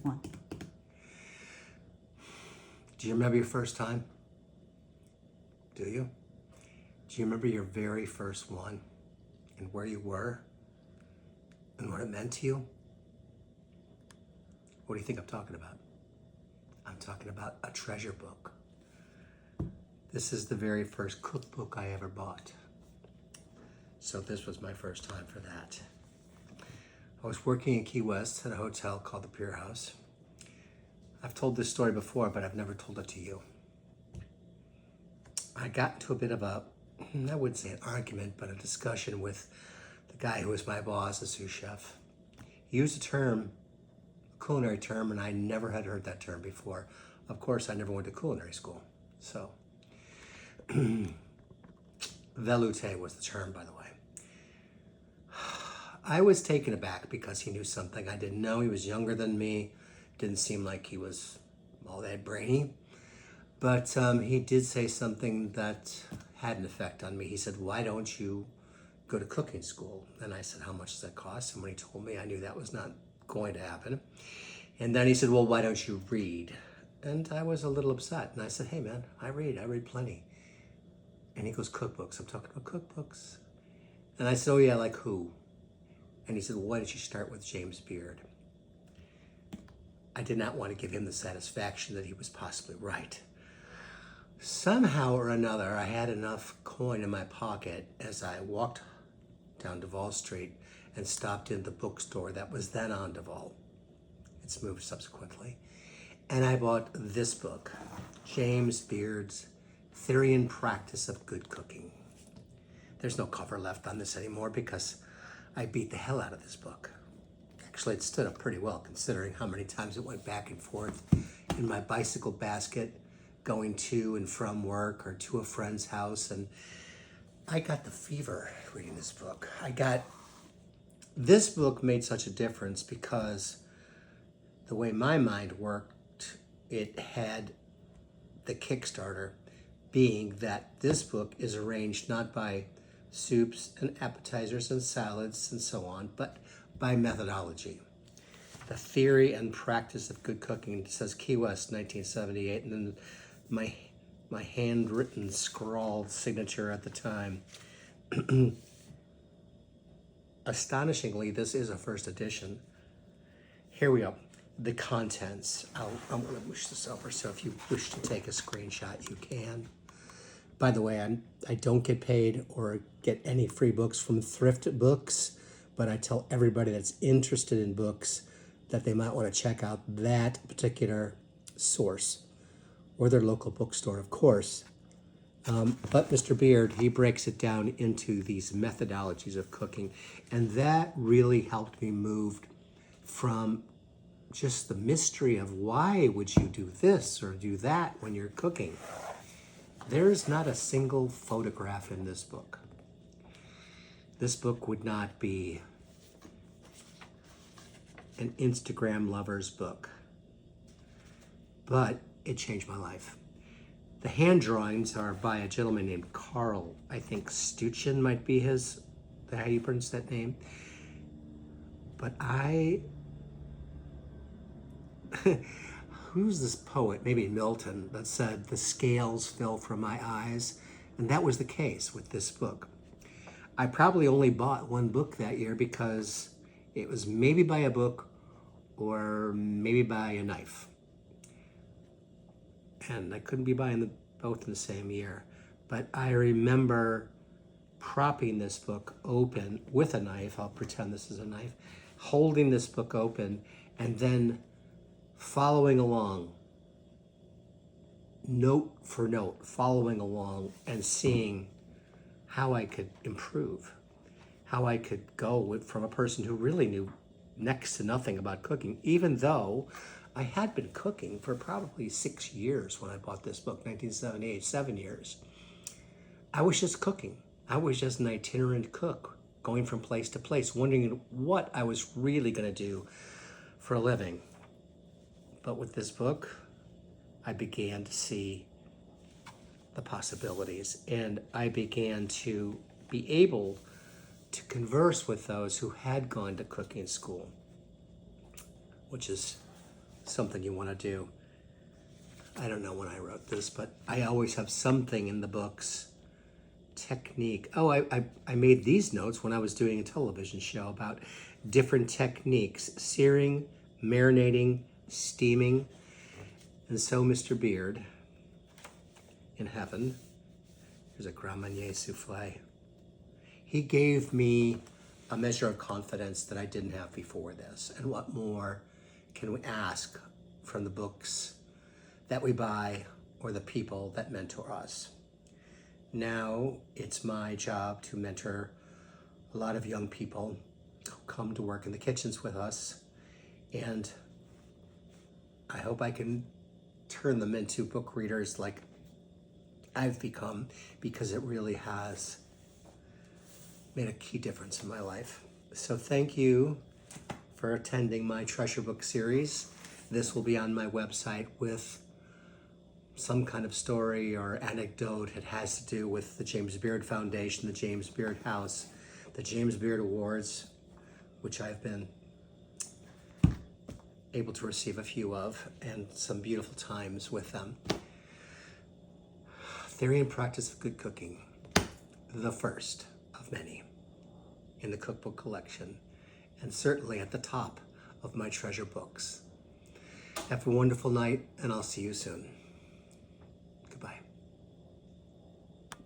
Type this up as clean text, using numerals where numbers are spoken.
one. Do you remember your first time? Do you? Do you remember your very first one and where you were and what it meant to you? What do you think I'm talking about? I'm talking about a treasure book. This is the very first cookbook I ever bought. So this was my first time for that. I was working in Key West at a hotel called the Pier House. I've told this story before, but I've never told it to you. I got into a bit of a, I wouldn't say an argument, but a discussion with the guy who was my boss, the sous chef. He used a term, a culinary term, and I never had heard that term before. Of course, I never went to culinary school. So, velouté was the term, by the way. I was taken aback because he knew something I didn't know. He was younger than me. Didn't seem like he was all that brainy. But he did say something that had an effect on me. He said, why don't you go to cooking school? And I said, how much does that cost? And when he told me, I knew that was not going to happen. And then he said, well, why don't you read? And I was a little upset. And I said, hey, man, I read plenty. And he goes, cookbooks. I'm talking about cookbooks. And I said, oh, yeah, like who? And he said, well, why don't you start with James Beard? I did not want to give him the satisfaction that he was possibly right. Somehow or another, I had enough coin in my pocket as I walked down Duval Street and stopped in the bookstore that was then on Duval. It's moved subsequently. And I bought this book, James Beard's Theory and Practice of Good Cooking. There's no cover left on this anymore because I beat the hell out of this book. Actually, it stood up pretty well considering how many times it went back and forth in my bicycle basket going to and from work or to a friend's house. And I got the fever reading this book. This book made such a difference because the way my mind worked, it had the Kickstarter being that this book is arranged not by soups and appetizers and salads and so on, but by methodology. The Theory and Practice of Good Cooking. It says Key West, 1978, and then my handwritten, scrawled signature at the time. Astonishingly, this is a first edition. Here we go. The contents. I'm going to push this over, so if you wish to take a screenshot, you can. By the way, I don't get paid or get any free books from Thrift Books, but I tell everybody that's interested in books that they might want to check out that particular source or their local bookstore, of course. But Mr. Beard, he breaks it down into these methodologies of cooking, and that really helped me move from just the mystery of why would you do this or do that when you're cooking. There's not a single photograph in this book. This book would not be an Instagram lover's book, but it changed my life. The hand drawings are by a gentleman named Carl, I think Stuchin might be how you pronounce that name. But who's this poet, maybe Milton, that said, the scales fell from my eyes? And that was the case with this book. I probably only bought one book that year because it was maybe by a book or maybe by a knife. And I couldn't be buying them both in the same year. But I remember propping this book open with a knife. I'll pretend this is a knife. Holding this book open and then following along, note for note, following along and seeing how I could improve, how I could go from a person who really knew next to nothing about cooking, even though I had been cooking for probably 6 years when I bought this book, 1978, 7 years. I was just cooking. I was just an itinerant cook, going from place to place, wondering what I was really going to do for a living. But with this book, I began to see the possibilities, and I began to be able to converse with those who had gone to cooking school, which is something you want to do. I don't know when I wrote this, but I always have something in the books. Technique. Oh, I made these notes when I was doing a television show about different techniques: searing, marinating, steaming. And so Mr. Beard in heaven, here's a Grand Marnier souffle. He gave me a measure of confidence that I didn't have before this. And what more can we ask from the books that we buy or the people that mentor us? Now it's my job to mentor a lot of young people who come to work in the kitchens with us. And I hope I can turn them into book readers like I've become, because it really has made a key difference in my life. So thank you for attending my treasure book series. This will be on my website with some kind of story or anecdote. It has to do with the James Beard Foundation, the James Beard House, the James Beard Awards, which I've been able to receive a few of, and some beautiful times with them. Theory and Practice of Good Cooking, the first of many in the cookbook collection, and certainly at the top of my treasure books. Have a wonderful night, and I'll see you soon.